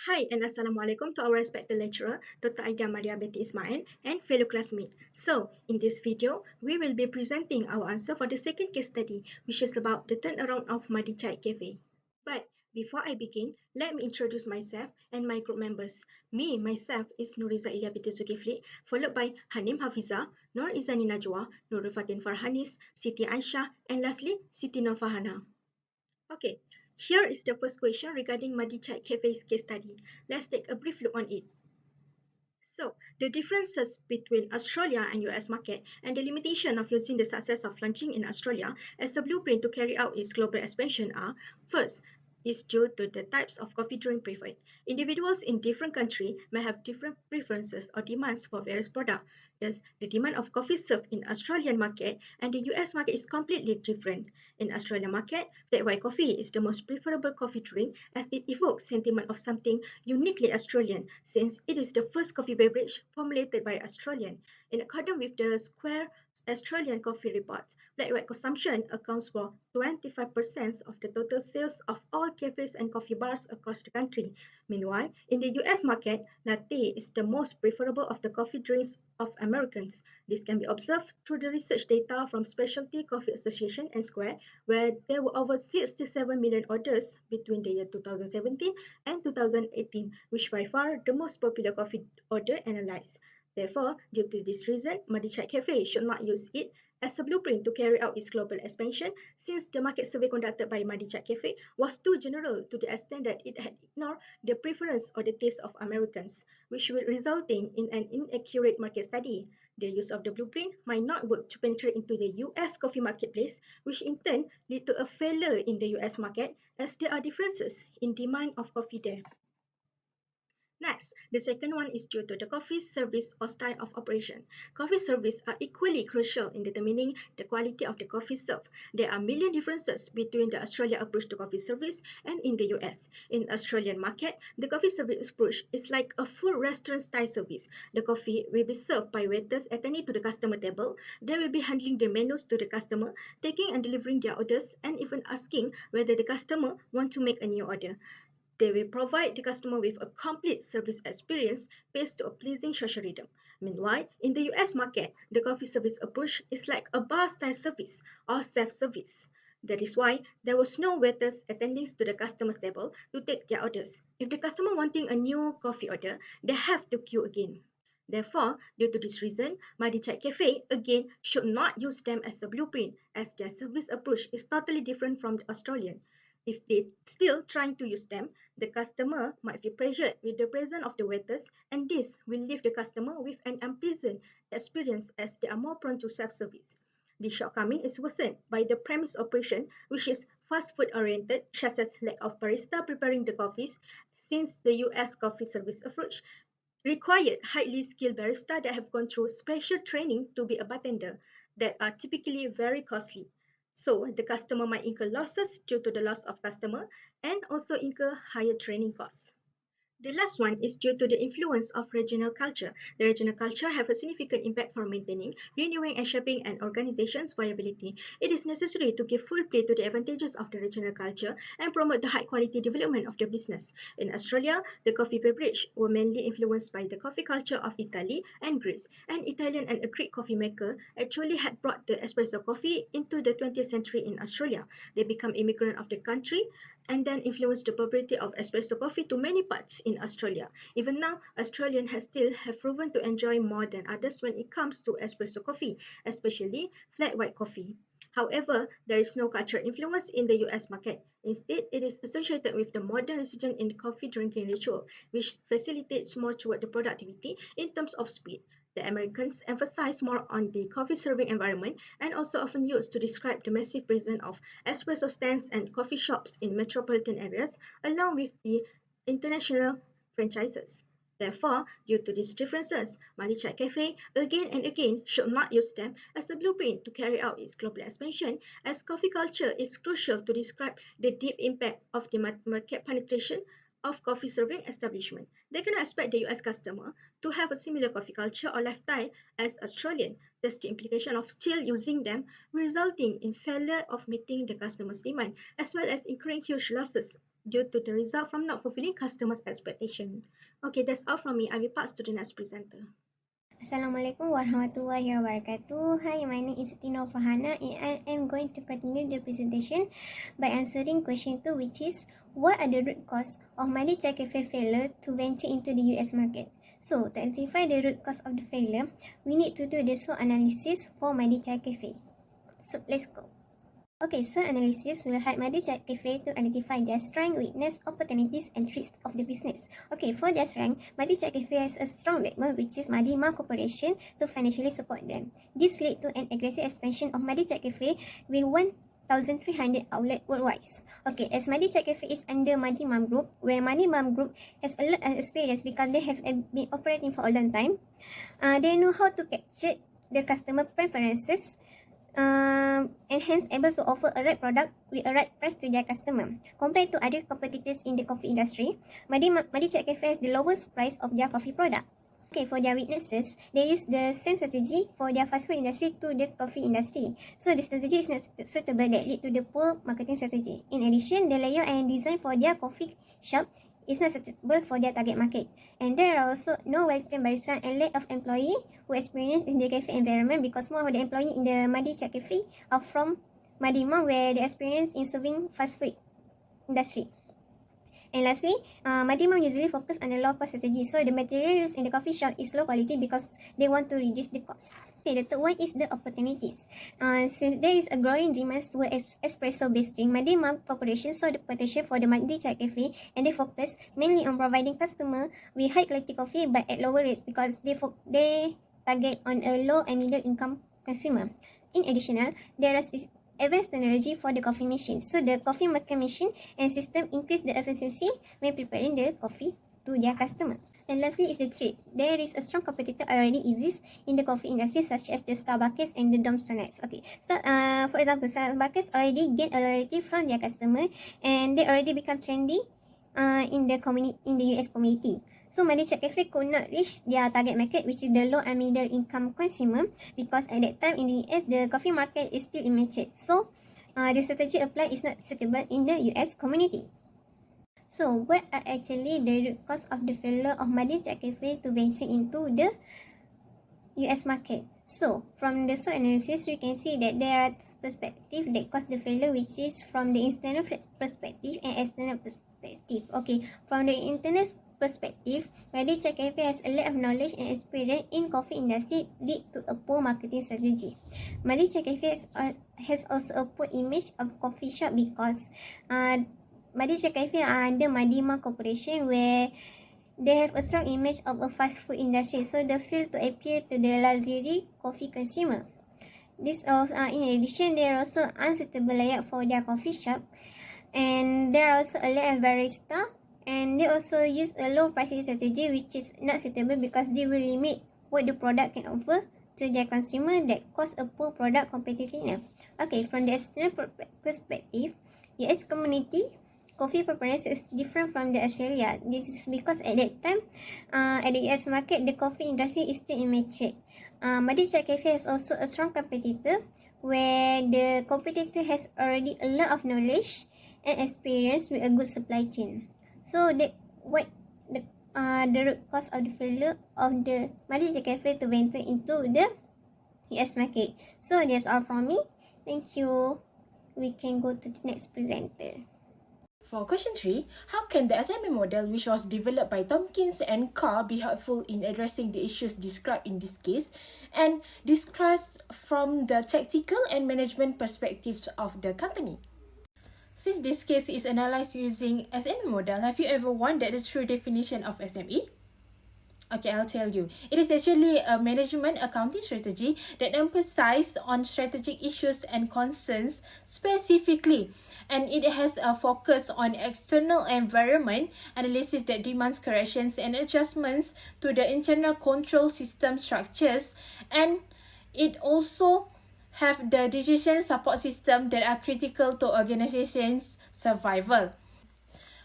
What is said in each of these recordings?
Hi and Assalamualaikum to our respected lecturer, Dr. Aida Maria Betty Ismail and fellow classmates. So, in this video, we will be presenting our answer for the second case study, which is about the turnaround of Madi Chai Cafe. But before I begin, let me introduce myself and my group members. Myself, is Nuriza Ilya Binti Zulkifli, followed by Hanim Hafiza, Nur Izani Najwa, Nurul Fatin Farhanis, Siti Aisha, and lastly, Siti Nur Fahana. Okay, here is the first question regarding Madi Chai Cafe's case study. Let's take a brief look on it. So, the differences between Australia and US market and the limitation of using the success of launching in Australia as a blueprint to carry out its global expansion are, first, is due to the types of coffee drink preferred. Individuals in different countries may have different preferences or demands for various products. Thus, the demand of coffee served in Australian market and the US market is completely different. In Australian market, flat white coffee is the most preferable coffee drink as it evokes sentiment of something uniquely Australian since it is the first coffee beverage formulated by Australian. In accordance with the Square Australian Coffee Reports, flat white consumption accounts for 25% of the total sales of all cafes and coffee bars across the country. Meanwhile, in the US market, latte is the most preferable of the coffee drinks of Americans. This can be observed through the research data from Specialty Coffee Association and Square, where there were over 67 million orders between the year 2017 and 2018, which by far the most popular coffee order analyzed. Therefore, due to this reason, Madi Chai Cafe should not use it as a blueprint to carry out its global expansion, since the market survey conducted by Madi Chai Cafe was too general to the extent that it had ignored the preference or the taste of Americans, which will resulting in an inaccurate market study. The use of the blueprint might not work to penetrate into the US coffee marketplace, which in turn lead to a failure in the US market as there are differences in demand of coffee there. Next, the second one is due to the coffee service or style of operation. Coffee service are equally crucial in determining the quality of the coffee served. There are million differences between the Australian approach to coffee service and in the US. In Australian market, the coffee service approach is like a full restaurant style service. The coffee will be served by waiters attending to the customer table. They will be handling the menus to the customer, taking and delivering their orders, and even asking whether the customer want to make a new order. They will provide the customer with a complete service experience based on a pleasing social rhythm. Meanwhile, in the US market, the coffee service approach is like a bar-style service or self-service. That is why there was no waiters attending to the customer's table to take their orders. If the customer wanting a new coffee order, they have to queue again. Therefore, due to this reason, Madi Chai Cafe again should not use them as a blueprint as their service approach is totally different from the Australian. If they still trying to use them, the customer might feel pressured with the presence of the waiters, and this will leave the customer with an unpleasant experience as they are more prone to self-service. The shortcoming is worsened by the premise operation, which is fast food oriented, such as lack of barista preparing the coffees, since the US coffee service approach required highly skilled barista that have gone through special training to be a bartender that are typically very costly. So the customer might incur losses due to the loss of customer and also incur higher training costs. The last one is due to the influence of regional culture. The regional culture have a significant impact for maintaining, renewing and shaping an organization's viability. It is necessary to give full play to the advantages of the regional culture and promote the high quality development of the business. In Australia, the coffee beverage were mainly influenced by the coffee culture of Italy and Greece, and Italian and a Greek coffee maker actually had brought the espresso coffee into the 20th century in Australia. They become immigrant of the country and then influenced the popularity of espresso coffee to many parts in Australia. Even now, Australians have still have proven to enjoy more than others when it comes to espresso coffee, especially flat white coffee. However, there is no cultural influence in the US market. Instead, it is associated with the modern resurgence in the coffee drinking ritual, which facilitates more toward the productivity in terms of speed. The Americans emphasize more on the coffee serving environment and also often used to describe the massive presence of espresso stands and coffee shops in metropolitan areas, along with the international franchises. Therefore, due to these differences, Madi Chai Cafe again and again should not use them as a blueprint to carry out its global expansion, as coffee culture is crucial to describe the deep impact of the market penetration of coffee serving establishment. They cannot expect the US customer to have a similar coffee culture or lifestyle as Australian. Thus, the implication of still using them resulting in failure of meeting the customer's demand, as well as incurring huge losses due to the result from not fulfilling customers' expectation. Okay, that's all from me. I will pass to the next presenter. Assalamualaikum warahmatullahi wabarakatuh. Hi, my name is Tino Farhana and I am going to continue the presentation by answering question 2, which is what are the root cause of Madi Chai Cafe failure to venture into the US market? So, to identify the root cause of the failure, we need to do the SWOT analysis for Madi Chai Cafe. So, let's go. Okay, so analysis will help Madi Chai Cafe to identify their strength, weakness, opportunities, and threats of the business. Okay, for their strength, Madi Chai Cafe has a strong backbone, which is Madi Ma Corporation, to financially support them. This led to an aggressive expansion of Madi Chai Cafe with 1,300 outlets worldwide. Okay, as Madi Chai Cafe is under Madi Mam Group, where Madi Mam Group has a lot of experience because they have been operating for a long time, they know how to capture the customer preferences and hence able to offer a right product with a right price to their customer. Compared to other competitors in the coffee industry, Madi Chai Cafe has the lowest price of their coffee product. Okay, for their weaknesses, they use the same strategy for their fast food industry to the coffee industry. So the strategy is not suitable that lead to the poor marketing strategy. In addition, the layout and design for their coffee shop is not suitable for their target market. And there are also no well-trained barista and lack of employee who experience in the cafe environment because more of the employee in the Madi Chai Cafe are from Madimah where they experience in serving fast food industry. And lastly, Madimah usually focus on the low cost strategy. So the material used in the coffee shop is low quality because they want to reduce the cost. Okay, the third one is the opportunities. Since there is a growing demand toward espresso-based drink, Madimah Corporation saw the potential for the Madi Chai Cafe and they focus mainly on providing customer with high quality coffee but at lower rates because they target on a low and middle income consumer. In addition, there is advanced technology for the coffee machine. So the coffee maker machine and system increase the efficiency when preparing the coffee to their customer. And lastly is the trade. There is a strong competitor already exists in the coffee industry such as the Starbucks and the Domino's. Okay, so for example, Starbucks already get a loyalty from their customer and they already become trendy in the US community. So Madi Chai Cafe could not reach their target market, which is the low and middle income consumer, because at that time in the US the coffee market is still immature. So the strategy applied is not suitable in the US community. So what are actually the root cause of the failure of Madi Chai Cafe to venture into the US market? So from the SWOT analysis, we can see that there are two perspectives that cause the failure, which is from the internal perspective and external perspective. Okay, from the internal perspective, Madi Chai Cafe has a lot of knowledge and experience in coffee industry lead to a poor marketing strategy. Madi Chai Cafe has also a poor image of coffee shop because Madi Chai Cafe are under Madima Corporation where they have a strong image of a fast food industry, so they fail to appeal to the luxury coffee consumer. This also, in addition, there are also unsuitable layout for their coffee shop, and there are also a lot of barista, and they also use a low pricing strategy which is not suitable because they will limit what the product can offer to their consumer that cause a poor product competitiveness. Okay, from the external perspective, US community coffee preference is different from the Australia. This is because at that time, at the US market, the coffee industry is still immature. Madi Chai Cafe is also a strong competitor where the competitor has already a lot of knowledge and experience with a good supply chain. So the root cause of the failure of the Madi Chai Cafe to enter into the US market. So that's all from me. Thank you. We can go to the next presenter. For question 3, how can the SME model, which was developed by Tompkins and Carr, be helpful in addressing the issues described in this case and discussed from the tactical and management perspectives of the company? Since this case is analysed using SME model, have you ever wondered the true definition of SME? Okay, I'll tell you. It is actually a management accounting strategy that emphasizes on strategic issues and concerns specifically. And it has a focus on external environment analysis that demands corrections and adjustments to the internal control system structures. And it also have the decision support system that are critical to organizations' survival.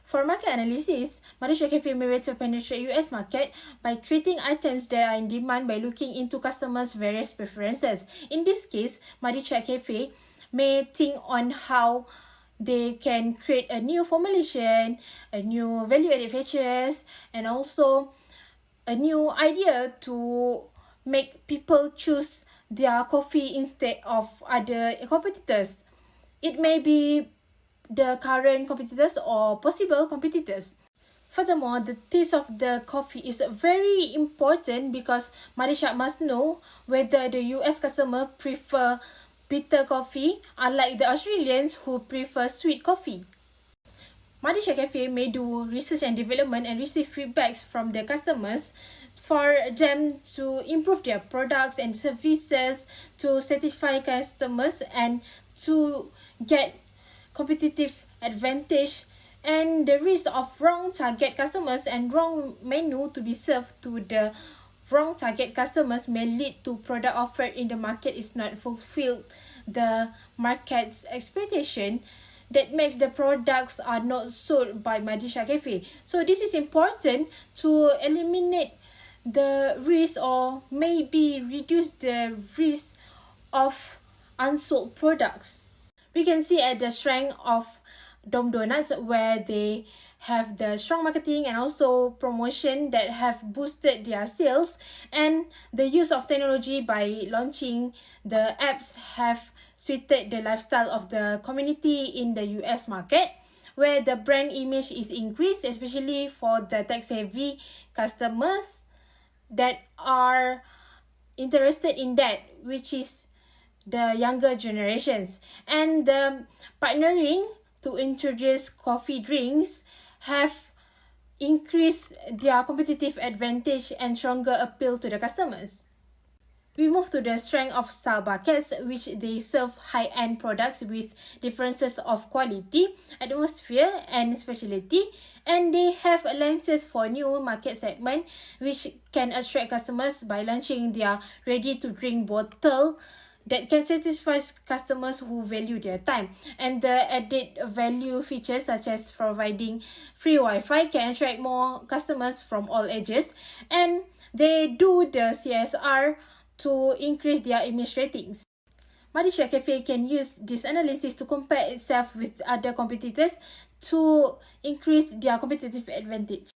For market analysis, Madi Chai Cafe may better penetrate US market by creating items that are in demand by looking into customers' various preferences. In this case, Madi Chai Cafe may think on how they can create a new formulation, a new value-added features, and also a new idea to make people choose their coffee instead of other competitors. It may be the current competitors or possible competitors. Furthermore, the taste of the coffee is very important because Malaysia must know whether the US customer prefer bitter coffee, unlike the Australians who prefer sweet coffee. Malaysia Cafe may do research and development and receive feedbacks from their customers for them to improve their products and services, to satisfy customers and to get competitive advantage, and the risk of wrong target customers and wrong menu to be served to the wrong target customers may lead to product offered in the market is not fulfilled the market's expectation, that makes the products are not sold by Malaysia Cafe. So this is important to eliminate the risk or maybe reduce the risk of unsold products. We can see at the strength of Dom Donuts where they have the strong marketing and also promotion that have boosted their sales, and the use of technology by launching the apps have suited the lifestyle of the community in the US market, where the brand image is increased, especially for the tech-savvy customers that are interested in that, which is the younger generations. And the partnering to introduce coffee drinks have increased their competitive advantage and stronger appeal to the customers. We move to the strength of Starbucks, which they serve high-end products with differences of quality, atmosphere, and specialty, and they have alliances for new market segment, which can attract customers by launching their ready-to-drink bottle that can satisfy customers who value their time. And the added value features such as providing free Wi-Fi can attract more customers from all ages, and they do the CSR to increase their image ratings. Malaysia Cafe can use this analysis to compare itself with other competitors to increase their competitive advantage.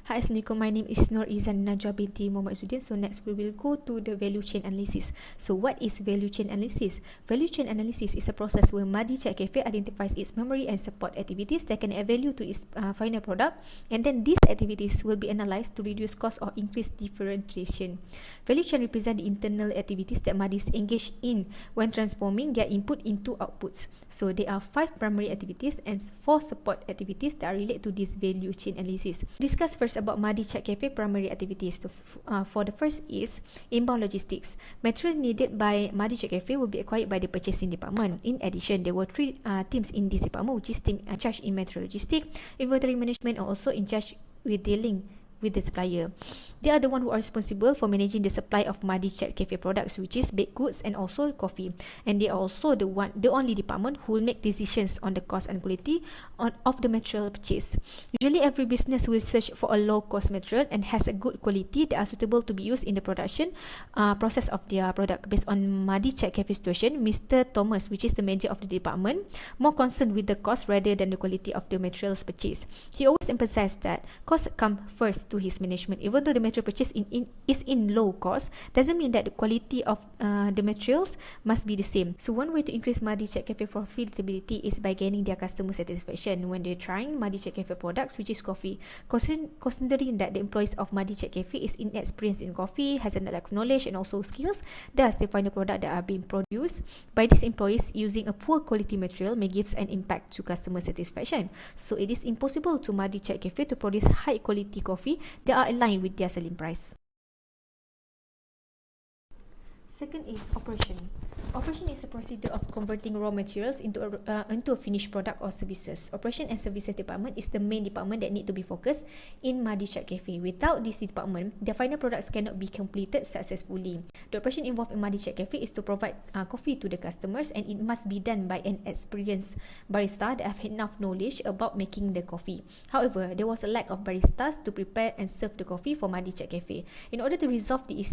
Hi, Assalamualaikum. My name is Nur Izan Najwa binti Muhammad Sudin. So next we will go to the value chain analysis. So what is value chain analysis? Value chain analysis is a process where Madi Chat Cafe identifies its memory and support activities that can add value to its final product, and then these activities will be analysed to reduce cost or increase differentiation. Value chain represent the internal activities that Madis engage in when transforming their input into outputs. So there are 5 primary activities and 4 support activities that are related to this value chain analysis. Discuss first about Madi Chat Cafe primary activities. For the first is inbound logistics. Material needed by Madi Chat Cafe will be acquired by the purchasing department. In addition, there were 3 teams in this department, which is team in charge in material logistics, inventory management, and also in charge with dealing with the supplier. They are the one who are responsible for managing the supply of Madi Chat Cafe products, which is baked goods and also coffee. And they are also the only department who will make decisions on the cost and quality of the material purchased. Usually, every business will search for a low-cost material and has a good quality that are suitable to be used in the production process of their product. Based on Madi Chat Cafe situation, Mr. Thomas, which is the manager of the department, more concerned with the cost rather than the quality of the materials purchased. He always emphasized that cost come first to his management. Even though the material purchase is in low cost, doesn't mean that the quality of the materials must be the same. So one way to increase Madi Chat Cafe profitability is by gaining their customer satisfaction when they're trying Madi Chat Cafe products, which is coffee. Considering that the employees of Madi Chat Cafe is inexperienced in coffee, has a lack of knowledge and also skills, thus they find the product that are being produced by these employees using a poor quality material may give an impact to customer satisfaction. So it is impossible to Madi Chat Cafe to produce high quality coffee that are aligned with their selling price. Second is operation. Operation is a procedure of converting raw materials into a finished product or services. Operation and services department is the main department that need to be focused in Madi Chat Cafe. Without this department, the final products cannot be completed successfully. The operation involved in Madi Chat Cafe is to provide coffee to the customers, and it must be done by an experienced barista that have enough knowledge about making the coffee. However, there was a lack of baristas to prepare and serve the coffee for Madi Chat Cafe. In order to resolve this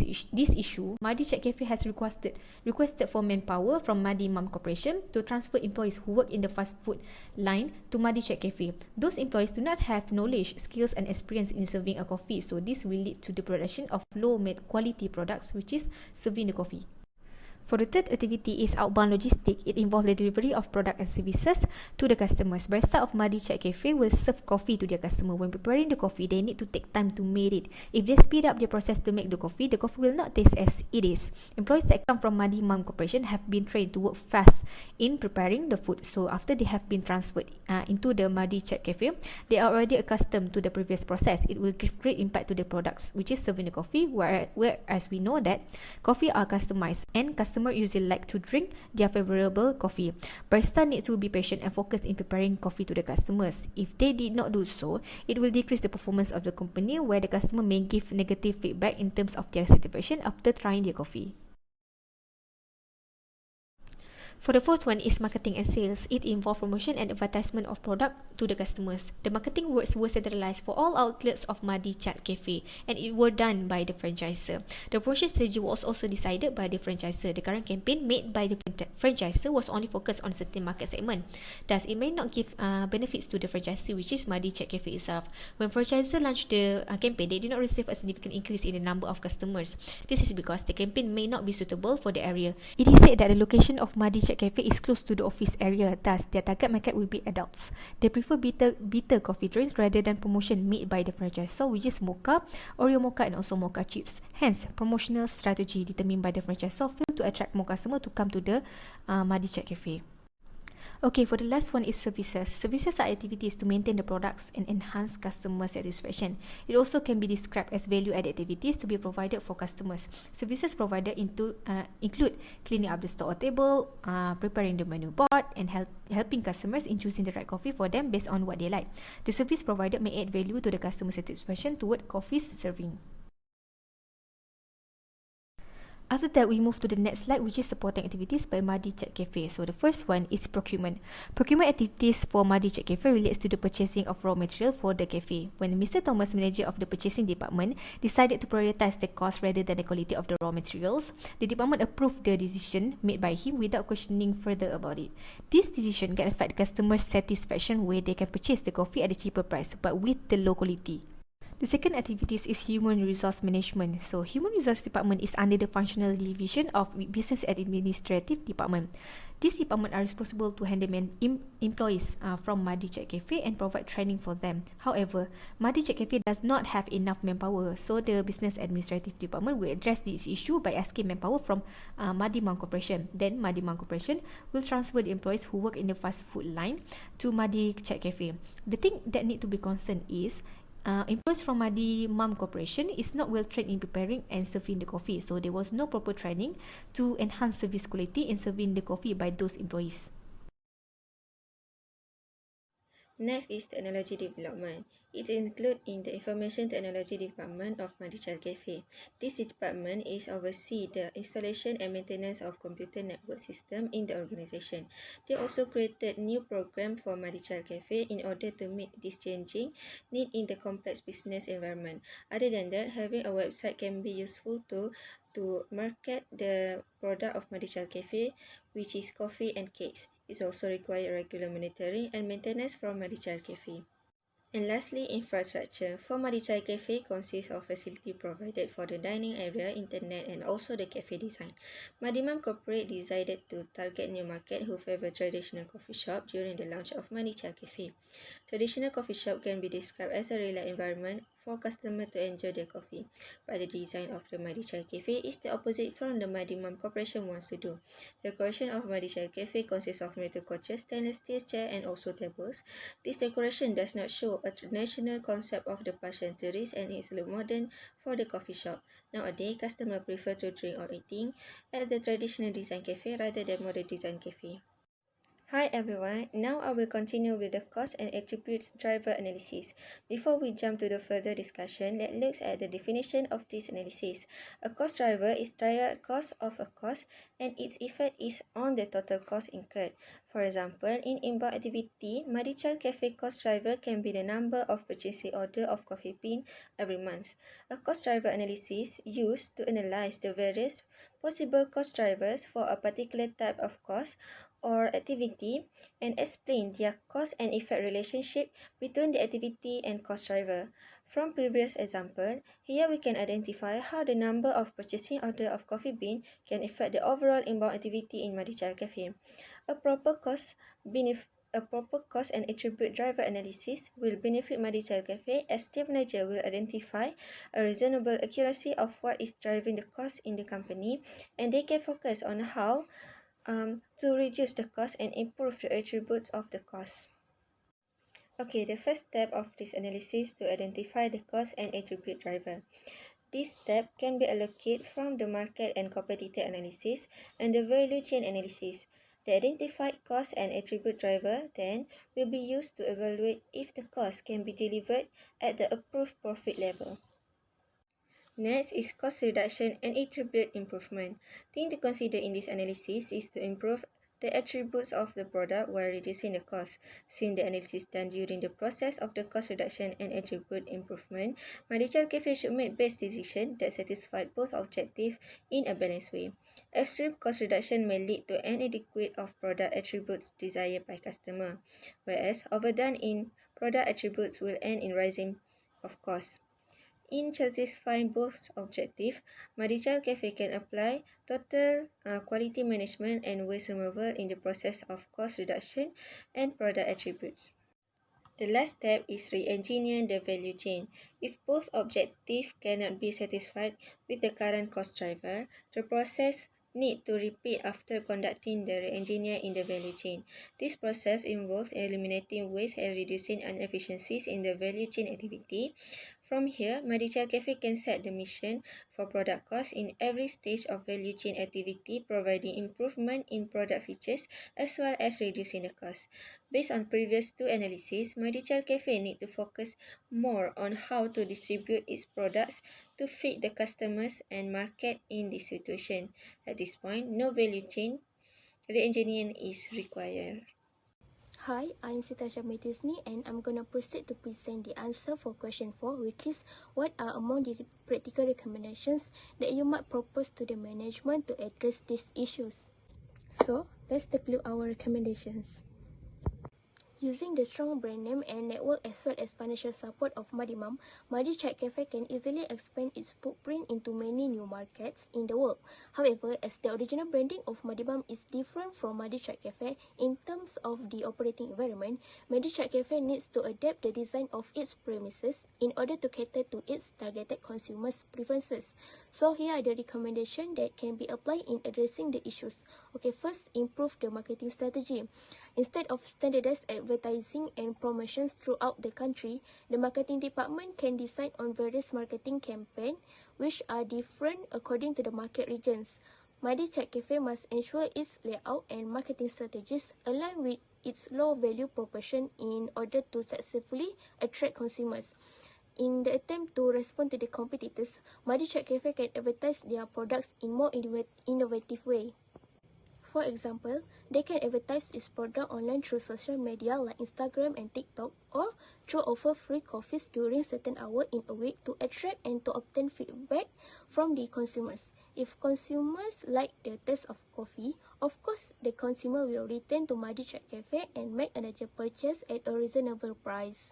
issue, Madi Chat Cafe has has requested for manpower from Madi Mum Corporation to transfer employees who work in the fast food line to Madi Chat Cafe. Those employees do not have knowledge, skills and experience in serving a coffee, so this will lead to the production of low quality products, which is serving the coffee. For the third activity is outbound logistics. It involves the delivery of product and services to the customers. Barista of Madi Chat Cafe will serve coffee to their customer. When preparing the coffee, they need to take time to make it. If they speed up the process to make the coffee will not taste as it is. Employees that come from Madi Mum Corporation have been trained to work fast in preparing the food. So after they have been transferred into the Madi Chat Cafe, they are already accustomed to the previous process. It will give great impact to the products, which is serving the coffee, whereas we know that coffee are customized and customers usually like to drink their favorable coffee. Barista need to be patient and focused in preparing coffee to the customers. If they did not do so, it will decrease the performance of the company, where the customer may give negative feedback in terms of their satisfaction after trying their coffee. For the fourth one is marketing and sales. It involves promotion and advertisement of product to the customers. The marketing works were centralized for all outlets of Madi Chat Cafe, and it were done by the franchisor. The promotion strategy was also decided by the franchisor. The current campaign made by the franchisor was only focused on certain market segment. Thus, it may not give benefits to the franchisee, which is Madi Chat Cafe itself. When franchisor launched the campaign, they did not receive a significant increase in the number of customers. This is because the campaign may not be suitable for the area. It is said that the location of Madi Chat Cafe is close to the office area, thus their target market will be adults. They prefer bitter coffee drinks rather than promotion made by the franchisor, which is mocha, Oreo mocha and also mocha chips. Hence, promotional strategy determined by the franchisor failed to attract more customers to come to the Madi Chat Cafe. Okay, for the last one is services. Services are activities to maintain the products and enhance customer satisfaction. It also can be described as value-added activities to be provided for customers. Services provided include cleaning up the store or table, preparing the menu board, and helping customers in choosing the right coffee for them based on what they like. The service provided may add value to the customer satisfaction toward coffee serving. After that, we move to the next slide, which is supporting activities by Madi Chat Cafe. So the first one is procurement. Procurement activities for Madi Chat Cafe relates to the purchasing of raw material for the cafe. When Mr. Thomas, manager of the purchasing department, decided to prioritize the cost rather than the quality of the raw materials, the department approved the decision made by him without questioning further about it. This decision can affect customers' satisfaction, where they can purchase the coffee at a cheaper price but with the low quality. The second activities is human resource management. So, human resource department is under the functional division of business administrative department. This department are responsible to handle employees from Madi Chat Cafe and provide training for them. However, Madi Chat Cafe does not have enough manpower, so the business administrative department will address this issue by asking manpower from Madi Mum Corporation. Then, Madi Mum Corporation will transfer the employees who work in the fast food line to Madi Chat Cafe. The thing that need to be concerned is employees from Madi Mum Corporation is not well trained in preparing and serving the coffee, so there was no proper training to enhance service quality in serving the coffee by those employees. Next is technology development. It is included in the Information Technology Department of Madi Chat Cafe. This department is oversee the installation and maintenance of computer network system in the organization. They also created new program for Madi Chat Cafe in order to meet this changing need in the complex business environment. Other than that, having a website can be useful to market the product of Madi Chat Cafe, which is coffee and cakes. It also requires regular monitoring and maintenance from Madi Chat Cafe. And lastly, infrastructure. For Madi Chat Cafe consists of facility provided for the dining area, internet, and also the cafe design. Madi Mum Corporate decided to target new market who favor traditional coffee shop during the launch of Madi Chat Cafe. Traditional coffee shop can be described as a relaxed environment for customers to enjoy their coffee, but the design of the Madi Chat Cafe is the opposite from the Madi Mum Corporation wants to do. The decoration of Madi Chat Cafe consists of metal couches, stainless steel chair, and also tables. This decoration does not show a traditional concept of the past centuries and is look modern for the coffee shop. Nowadays, customers prefer to drink or eating at the traditional design cafe rather than modern design cafe. Hi everyone, now I will continue with the cost and attributes driver analysis. Before we jump to the further discussion, let's look at the definition of this analysis. A cost driver is direct cost of a cost and its effect is on the total cost incurred. For example, in inbound activity, Madichal Cafe cost driver can be the number of purchasing order of coffee bean every month. A cost driver analysis used to analyze the various possible cost drivers for a particular type of cost or activity and explain their cause and effect relationship between the activity and cost driver. From previous example, here we can identify how the number of purchasing order of coffee bean can affect the overall inbound activity in Madichal Cafe. A proper cost and attribute driver analysis will benefit Madichal Cafe as team manager will identify a reasonable accuracy of what is driving the cost in the company and they can focus on how to reduce the cost and improve the attributes of the cost. Okay, the first step of this analysis to identify the cost and attribute driver. This step can be allocated from the market and competitor analysis and the value chain analysis. The identified cost and attribute driver then will be used to evaluate if the cost can be delivered at the approved profit level. Next is cost reduction and attribute improvement. Thing to consider in this analysis is to improve the attributes of the product while reducing the cost. Since the analysis done during the process of the cost reduction and attribute improvement, Madichal Cafe should make best decision that satisfy both objectives in a balanced way. Extreme cost reduction may lead to inadequate of product attributes desired by customer, whereas overdone in product attributes will end in rising of cost. In satisfying both objectives, Madichal Cafe can apply total quality management and waste removal in the process of cost reduction and product attributes. The last step is re-engineering the value chain. If both objectives cannot be satisfied with the current cost driver, the process need to repeat after conducting the re-engineer in the value chain. This process involves eliminating waste and reducing inefficiencies in the value chain activity. From here, Madichal Cafe can set the mission for product cost in every stage of value chain activity, providing improvement in product features as well as reducing the cost. Based on previous two analyses, Madichal Cafe need to focus more on how to distribute its products to fit the customers and market in this situation. At this point, no value chain re-engineering is required. Hi, I'm Sita Shamitisni and I'm going to proceed to present the answer for question 4, which is what are among the practical recommendations that you might propose to the management to address these issues. So, let's take a look at our recommendations. Using the strong brand name and network as well as financial support of Madimam, Madichal Cafe can easily expand its footprint into many new markets in the world. However, as the original branding of Madimam is different from Madichal Cafe in terms of the operating environment, Madichal Cafe needs to adapt the design of its premises in order to cater to its targeted consumers' preferences. So here are the recommendations that can be applied in addressing the issues. Okay, first, improve the marketing strategy. Instead of standardized advertising and promotions throughout the country, the marketing department can decide on various marketing campaigns which are different according to the market regions. Madichal Cafe must ensure its layout and marketing strategies align with its low value proportion in order to successfully attract consumers. In the attempt to respond to the competitors, Madichal Cafe can advertise their products in more innovative way. For example, they can advertise its product online through social media like Instagram and TikTok, or through offer free coffees during certain hours in a week to attract and to obtain feedback from the consumers. If consumers like the taste of coffee, of course, the consumer will return to Madichal Cafe and make another purchase at a reasonable price.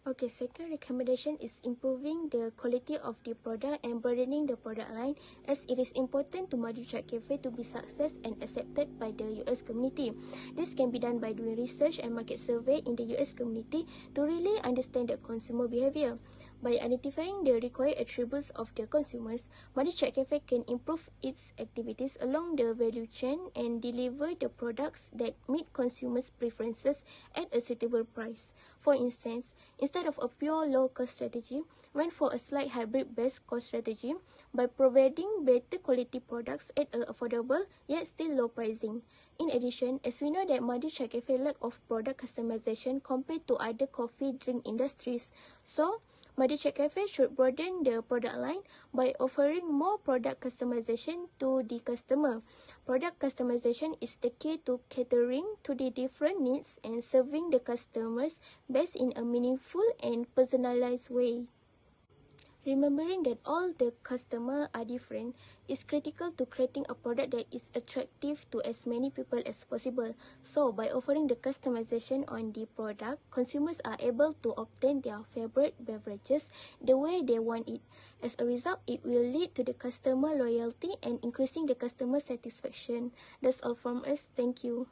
Okay, second recommendation is improving the quality of the product and broadening the product line, as it is important to Madichal Cafe to be success and accepted by the US community. This can be done by doing research and market survey in the US community to really understand the consumer behavior. By identifying the required attributes of the consumers, Madi Chat Cafe can improve its activities along the value chain and deliver the products that meet consumers' preferences at a suitable price. For instance, instead of a pure low-cost strategy, went for a slight hybrid-based cost strategy by providing better quality products at an affordable yet still low pricing. In addition, as we know that Madi Chat Cafe lack of product customization compared to other coffee drink industries, so Madi Chat Cafe should broaden the product line by offering more product customization to the customer. Product customization is the key to catering to the different needs and serving the customers best in a meaningful and personalized way. Remembering that all the customers are different is critical to creating a product that is attractive to as many people as possible. So, by offering the customization on the product, consumers are able to obtain their favorite beverages the way they want it. As a result, it will lead to the customer loyalty and increasing the customer satisfaction. That's all from us. Thank you.